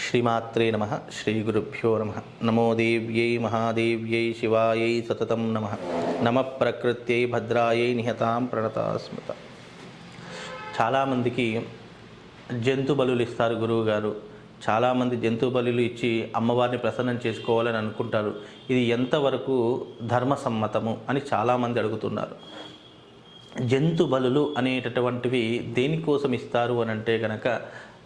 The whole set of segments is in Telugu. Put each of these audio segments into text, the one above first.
శ్రీమాత్రే నమః. శ్రీ గురుభ్యో నమః. నమో దేవ్యై మహాదేవ్యై శివాయై సతతం నమః. నమః ప్రకృత్యై భద్రాయై నిహతాం ప్రణతాస్మృత. చాలామందికి జంతు బలులు ఇస్తారు గురువుగారు. చాలామంది జంతు బలులు ఇచ్చి అమ్మవారిని ప్రసన్నం చేసుకోవాలని అనుకుంటారు. ఇది ఎంతవరకు ధర్మసమ్మతము అని చాలామంది అడుగుతున్నారు. జంతు బలులు అనేటటువంటివి దేనికోసం ఇస్తారు అని అంటే కనుక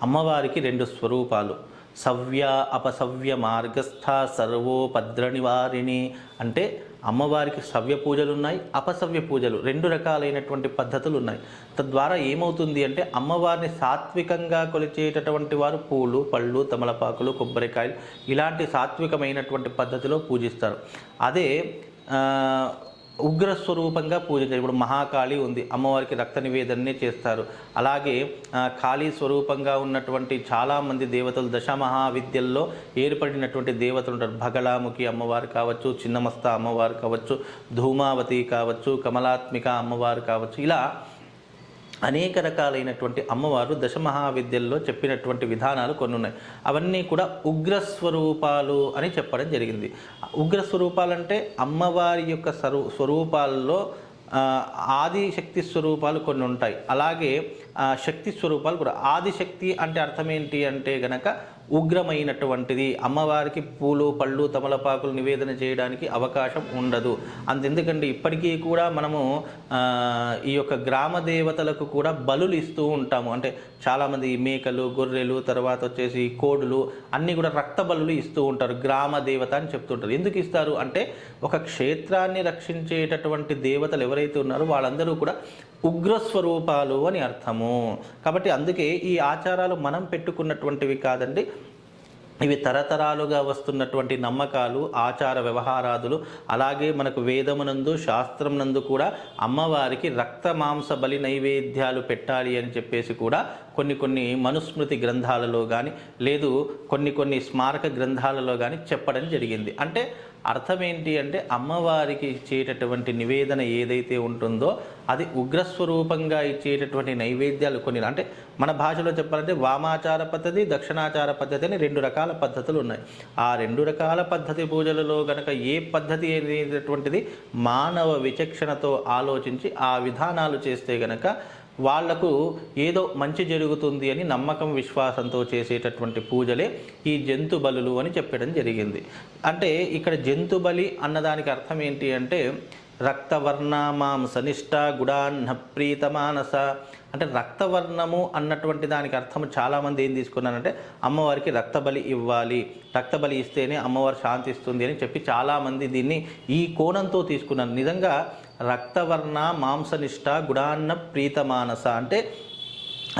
అమ్మవారికి రెండు స్వరూపాలు, సవ్య అపసవ్య మార్గస్థ సర్వోపద్ర నివారిణి. అంటే అమ్మవారికి సవ్య పూజలు ఉన్నాయి, అపసవ్య పూజలు, రెండు రకాలైనటువంటి పద్ధతులు ఉన్నాయి. తద్వారా ఏమవుతుంది అంటే అమ్మవారిని సాత్వికంగా కొలిచేటటువంటి వారు పూలు, పళ్ళు, తమలపాకులు, కొబ్బరికాయలు ఇలాంటి సాత్వికమైనటువంటి పద్ధతిలో పూజిస్తారు. అదే ఉగ్రస్వరూపంగా పూజించారు. ఇప్పుడు మహాకాళి ఉంది, అమ్మవారికి రక్త నివేదననే చేస్తారు. అలాగే కాళీ స్వరూపంగా ఉన్నటువంటి చాలామంది దేవతలు దశమహావిద్యల్లో ఏర్పడినటువంటి దేవతలు ఉంటారు. భగళాముఖి అమ్మవారు కావచ్చు, చిన్నమస్త అమ్మవారు కావచ్చు, ధూమావతి కావచ్చు, కమలాత్మిక అమ్మవారు కావచ్చు, ఇలా అనేక రకాలైనటువంటి అమ్మవారు దశమహావిద్యల్లో చెప్పినటువంటి విధానాలు కొన్ని ఉన్నాయి. అవన్నీ కూడా ఉగ్రస్వరూపాలు అని చెప్పడం జరిగింది. ఉగ్రస్వరూపాలంటే అమ్మవారి యొక్క స్వరూపాల్లో ఆదిశక్తి స్వరూపాలు కొన్ని ఉంటాయి. అలాగే శక్తి స్వరూపాలు కూడా. ఆదిశక్తి అంటే అర్థం ఏంటి అంటే గనక ఉగ్రమైనటువంటిది. అమ్మవారికి పూలు, పళ్ళు, తమలపాకులు నివేదన చేయడానికి అవకాశం ఉండదు. అంతెందుకంటే ఇప్పటికీ కూడా మనము ఈ యొక్క గ్రామ దేవతలకు కూడా బలులు ఇస్తూ ఉంటాము. అంటే చాలామంది మేకలు, గొర్రెలు, తర్వాత వచ్చేసి కోడులు అన్నీ కూడా రక్త బలులు ఇస్తూ ఉంటారు. గ్రామ దేవత అని చెప్తుంటారు. ఎందుకు ఇస్తారు అంటే ఒక క్షేత్రాన్ని రక్షించేటటువంటి దేవతలు ఎవరైతే ఉన్నారో వాళ్ళందరూ కూడా ఉగ్రస్వరూపాలు అని అర్థము. కాబట్టి అందుకే ఈ ఆచారాలు మనం పెట్టుకున్నటువంటివి కాదండి. ఇవి తరతరాలుగా వస్తున్నటువంటి నమ్మకాలు, ఆచార వ్యవహారాదులు. అలాగే మనకు వేదమునందు, శాస్త్రమునందు కూడా అమ్మవారికి రక్త మాంస బలి నైవేద్యాలు పెట్టాలి అని చెప్పేసి కూడా కొన్ని మనుస్మృతి గ్రంథాలలో కానీ లేదు కొన్ని స్మారక గ్రంథాలలో కానీ చెప్పడం జరిగింది. అంటే అర్థం ఏంటి అంటే అమ్మవారికి ఇచ్చేటటువంటి నివేదన ఏదైతే ఉంటుందో అది ఉగ్రస్వరూపంగా ఇచ్చేటటువంటి నైవేద్యాలు కొన్ని. అంటే మన భాషలో చెప్పాలంటే వామాచార పద్ధతి, దక్షిణాచార పద్ధతి అని రెండు రకాల పద్ధతులు ఉన్నాయి. ఆ రెండు రకాల పద్ధతి పూజలలో గనక ఏ పద్ధతి అనేటటువంటిది మానవ విచక్షణతో ఆలోచించి ఆ విధానాలు చేస్తే గనక వాళ్లకు ఏదో మంచి జరుగుతుంది అని నమ్మకం, విశ్వాసంతో చేసేటటువంటి పూజలే ఈ జంతు బలులు అని చెప్పడం జరిగింది. అంటే ఇక్కడ జంతు బలి అన్నదానికి అర్థం ఏంటి అంటే రక్తవర్ణ మాంసనిష్ట గుడాన్న ప్రీతమానస. అంటే రక్తవర్ణము అన్నటువంటి దానికి అర్థం చాలామంది ఏం తీసుకున్నారంటే అమ్మవారికి రక్తబలి ఇవ్వాలి, రక్తబలి ఇస్తేనే అమ్మవారు శాంతిస్తుంది అని చెప్పి చాలామంది దీన్ని ఈ కోణంతో తీసుకున్నారు. నిజంగా రక్తవర్ణ మాంసనిష్ట గుడాన్న ప్రీతమానస అంటే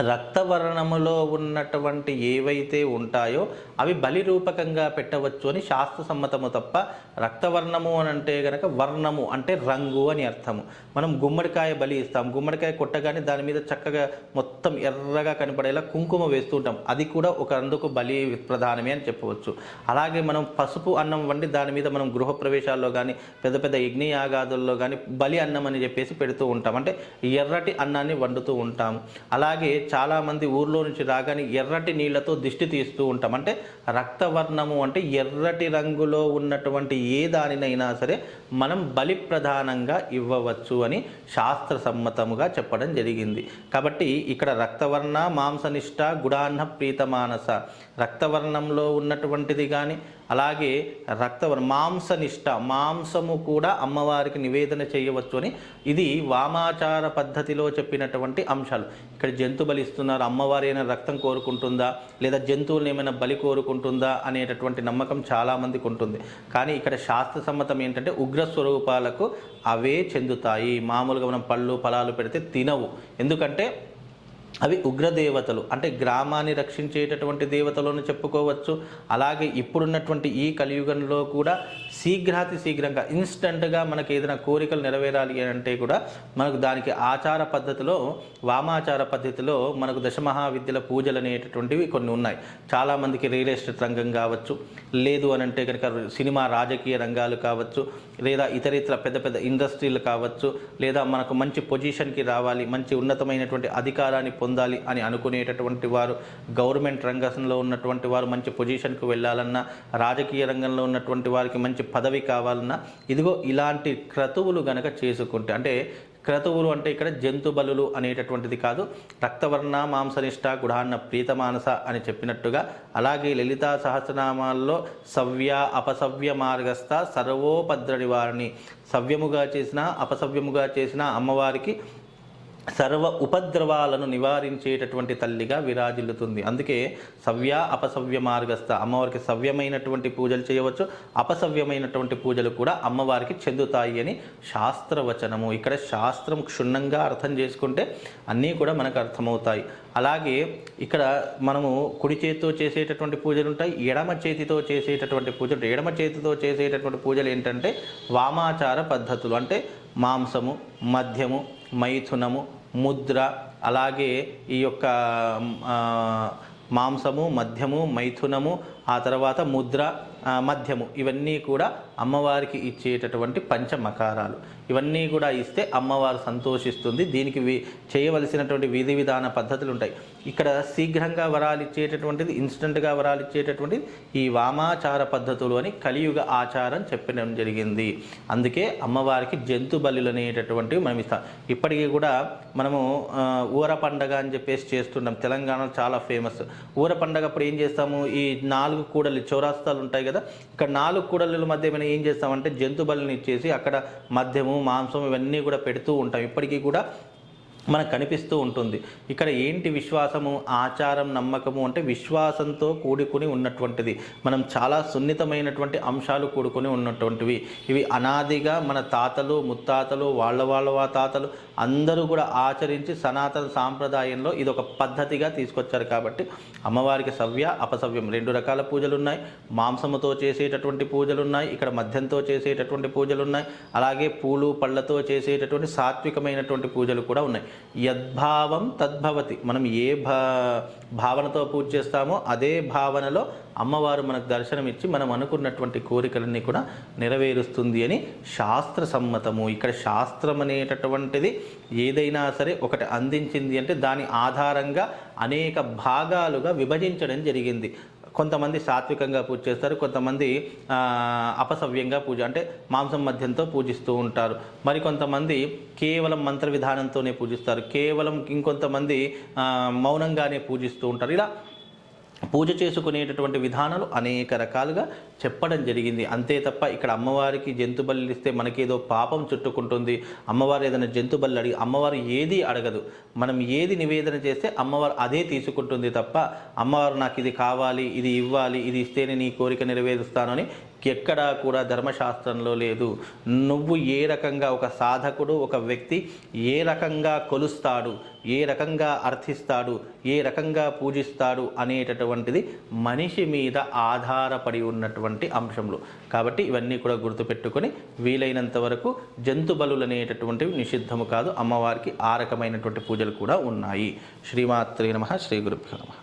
రక్తవర్ణములో ఉన్నటువంటి ఏవైతే ఉంటాయో అవి బలి రూపకంగా పెట్టవచ్చు అని శాస్త్రసమ్మతము తప్ప రక్తవర్ణము అని అంటే కనుక వర్ణము అంటే రంగు అని అర్థము. మనం గుమ్మడికాయ బలి ఇస్తాం, గుమ్మడికాయ కొట్టగానే దాని మీద చక్కగా మొత్తం ఎర్రగా కనపడేలా కుంకుమ వేస్తూ ఉంటాం, అది కూడా ఒక అందుకు బలి ప్రధానమే అని చెప్పవచ్చు. అలాగే మనం పసుపు అన్నం వండి దాని మీద మనం గృహప్రవేశాల్లో కానీ పెద్ద పెద్ద యజ్ఞయాగాదుల్లో కానీ బలి అన్నం అని చెప్పేసి పెడుతూ ఉంటాం, అంటే ఎర్రటి అన్నాన్ని వండుతూ ఉంటాం. అలాగే చాలామంది ఊర్లో నుంచి రాగానే ఎర్రటి నీళ్లతో దిష్టి తీస్తూ ఉంటాం. అంటే రక్తవర్ణము అంటే ఎర్రటి రంగులో ఉన్నటువంటి ఏ దానినైనా సరే మనం బలి ప్రధానంగా ఇవ్వవచ్చు అని శాస్త్ర సమ్మతముగా చెప్పడం జరిగింది. కాబట్టి ఇక్కడ రక్తవర్ణ మాంసనిష్ట గుడాన్న ప్రీతమానస, రక్తవర్ణంలో ఉన్నటువంటిది కానీ అలాగే మాంసనిష్ట, మాంసము కూడా అమ్మవారికి నివేదన చేయవచ్చు అని ఇది వామాచార పద్ధతిలో చెప్పినటువంటి అంశాలు. ఇక్కడ జంతు బలి ఇస్తున్నారు, అమ్మవారి అయినా రక్తం కోరుకుంటుందా లేదా జంతువులను ఏమైనా బలి కోరుకుంటుందా అనేటటువంటి నమ్మకం చాలామందికి ఉంటుంది. కానీ ఇక్కడ శాస్త్ర సమ్మతం ఏంటంటే ఉగ్రస్వరూపాలకు అవే చెందుతాయి. మామూలుగా మనం పళ్ళు ఫలాలు పెడితే తినవు, ఎందుకంటే అవి ఉగ్రదేవతలు. అంటే గ్రామాన్ని రక్షించేటటువంటి దేవతలను చెప్పుకోవచ్చు. అలాగే ఇప్పుడున్నటువంటి ఈ కలియుగంలో కూడా శీఘ్రంగా ఇన్స్టంట్గా మనకి ఏదైనా కోరికలు నెరవేరాలి అంటే కూడా మనకు దానికి ఆచార పద్ధతిలో, వామాచార పద్ధతిలో మనకు దశమహావిద్యల పూజలు అనేటటువంటివి కొన్ని ఉన్నాయి. చాలామందికి రియల్ ఎస్టేట్ రంగం కావచ్చు, లేదు అని అంటే కనుక సినిమా రాజకీయ రంగాలు కావచ్చు, లేదా ఇతర పెద్ద పెద్ద ఇండస్ట్రీలు కావచ్చు, లేదా మనకు మంచి పొజిషన్కి రావాలి, మంచి ఉన్నతమైనటువంటి అధికారాన్ని పొందాలి అని అనుకునేటటువంటి వారు, గవర్నమెంట్ రంగంలో ఉన్నటువంటి వారు మంచి పొజిషన్కు వెళ్ళాలన్నా, రాజకీయ రంగంలో ఉన్నటువంటి వారికి మంచి పదవి కావాలన్నా, ఇదిగో ఇలాంటి క్రతువులు గనక చేసుకుంటే, అంటే క్రతువులు అంటే ఇక్కడ జంతు బలులు అనేటటువంటిది కాదు, రక్తవర్ణ మాంసనిష్ట గుడాన్న ప్రీతమానస అని చెప్పినట్టుగా, అలాగే లలితా సహస్రనామాల్లో సవ్య అపసవ్య మార్గస్థ సర్వోపద్ర నివారణి, సవ్యముగా చేసిన అపసవ్యముగా చేసిన అమ్మవారికి సర్వ ఉపద్రవాలను నివారించేటటువంటి తల్లిగా విరాజిల్లుతుంది. అందుకే సవ్య అపసవ్య మార్గస్థ, అమ్మవారికి సవ్యమైనటువంటి పూజలు చేయవచ్చు, అపసవ్యమైనటువంటి పూజలు కూడా అమ్మవారికి చెందుతాయి అని శాస్త్రవచనము. ఇక్కడ శాస్త్రం క్షుణ్ణంగా అర్థం చేసుకుంటే అన్నీ కూడా మనకు అర్థమవుతాయి. అలాగే ఇక్కడ మనము కుడి చేతితో చేసేటటువంటి పూజలు ఉంటాయి, ఎడమ చేతితో చేసేటటువంటి పూజలు. ఎడమ చేతితో చేసేటటువంటి పూజలు ఏంటంటే వామాచార పద్ధతులు, అంటే మాంసము, మద్యము, మైథునము, ముద్ర, అలాగే ఈ యొక్క మాంసము, మద్యము, మైథునము, ఆ తర్వాత ముద్ర, మద్యము, ఇవన్నీ కూడా అమ్మవారికి ఇచ్చేటటువంటి పంచమకారాలు. ఇవన్నీ కూడా ఇస్తే అమ్మవారు సంతోషిస్తుంది. దీనికి చేయవలసినటువంటి విధి విధాన పద్ధతులు ఉంటాయి. ఇక్కడ శీఘ్రంగా వరాలు ఇచ్చేటటువంటిది, ఇన్స్టెంట్గా వరాలు ఇచ్చేటటువంటిది ఈ వామాచార పద్ధతులు అని కలియుగ ఆచారం చెప్పడం జరిగింది. అందుకే అమ్మవారికి జంతు బలులు అనేటటువంటివి మనం ఇస్తాం. ఇప్పటికీ కూడా మనము ఊర పండగ అని చెప్పేసి చేస్తున్నాం. తెలంగాణలో చాలా ఫేమస్. ఊర పండగ అప్పుడు ఏం చేస్తాము, ఈ 4 కూడలి చౌరాస్తాలు ఉంటాయి కదా, ఇక్కడ 4 కూడళ్ళ మధ్య మనం ఏం చేస్తామంటే జంతు బలులను ఇచ్చేసి అక్కడ మద్యము, మాంసం ఇవన్నీ కూడా పెడుతూ ఉంటాం. ఇప్పటికీ కూడా మనకు కనిపిస్తూ ఉంటుంది. ఇక్కడ ఏంటి విశ్వాసము, ఆచారం, నమ్మకము అంటే విశ్వాసంతో కూడుకుని ఉన్నటువంటిది. మనం చాలా సున్నితమైనటువంటి అంశాలు కూడుకుని ఉన్నటువంటివి. ఇవి అనాదిగా మన తాతలు, ముత్తాతలు, వాళ్ళ తాతలు అందరూ కూడా ఆచరించి సనాతన సాంప్రదాయంలో ఇది ఒక పద్ధతిగా తీసుకొచ్చారు. కాబట్టి అమ్మవారికి సవ్య అపసవ్యం 2 రకాల పూజలు ఉన్నాయి. మాంసముతో చేసేటటువంటి పూజలు ఉన్నాయి, ఇక్కడ మద్యంతో చేసేటటువంటి పూజలు ఉన్నాయి, అలాగే పూలు పళ్ళతో చేసేటటువంటి సాత్వికమైనటువంటి పూజలు కూడా ఉన్నాయి. యద్భావం తద్భవతి. మనం ఏ భావనతో పూజ చేస్తామో అదే భావనలో అమ్మవారు మనకు దర్శనమిచ్చి మనం అనుకున్నటువంటి కోరికలన్నీ కూడా నెరవేరుస్తుంది అని శాస్త్ర సమ్మతము. ఇక్కడ శాస్త్రం అనేటటువంటిది ఏదైనా సరే ఒకటి అందించింది అంటే దాని ఆధారంగా అనేక భాగాలుగా విభజించడం జరిగింది. కొంతమంది సాత్వికంగా పూజ చేస్తారు, కొంతమంది అపసవ్యంగా పూజ అంటే మాంసం మధ్యంతో పూజిస్తూ ఉంటారు, మరికొంతమంది కేవలం మంత్ర విధానంతోనే పూజిస్తారు, కేవలం ఇంకొంతమంది మౌనంగానే పూజిస్తూ ఉంటారు. ఇలా పూజ చేసుకునేటటువంటి విధానాలు అనేక రకాలుగా చెప్పడం జరిగింది. అంతే తప్ప ఇక్కడ అమ్మవారికి జంతు బలులు ఇస్తే మనకేదో పాపం చుట్టుకుంటుంది, అమ్మవారు ఏదైనా జంతు బలు అడిగి, అమ్మవారు ఏది అడగదు. మనం ఏది నివేదన చేస్తే అమ్మవారు అదే తీసుకుంటుంది తప్ప అమ్మవారు నాకు ఇది కావాలి, ఇది ఇవ్వాలి, ఇది ఇస్తేనే నీ కోరిక నెరవేరుస్తాను అని ఎక్కడా కూడా ధర్మశాస్త్రంలో లేదు. నువ్వు ఏ రకంగా ఒక సాధకుడు, ఒక వ్యక్తి ఏ రకంగా కొలుస్తాడు, ఏ రకంగా అర్థిస్తాడు, ఏ రకంగా పూజిస్తాడు అనేటటువంటిది మనిషి మీద ఆధారపడి ఉన్నటువంటి అంశంలో. కాబట్టి ఇవన్నీ కూడా గుర్తుపెట్టుకొని వీలైనంత వరకు జంతు బలులు అనేటటువంటివి నిషిద్ధము కాదు. అమ్మవారికి ఆ రకమైనటువంటి పూజలు కూడా ఉన్నాయి. శ్రీమాత్రే నమః. శ్రీ గురుభ్యో నమః.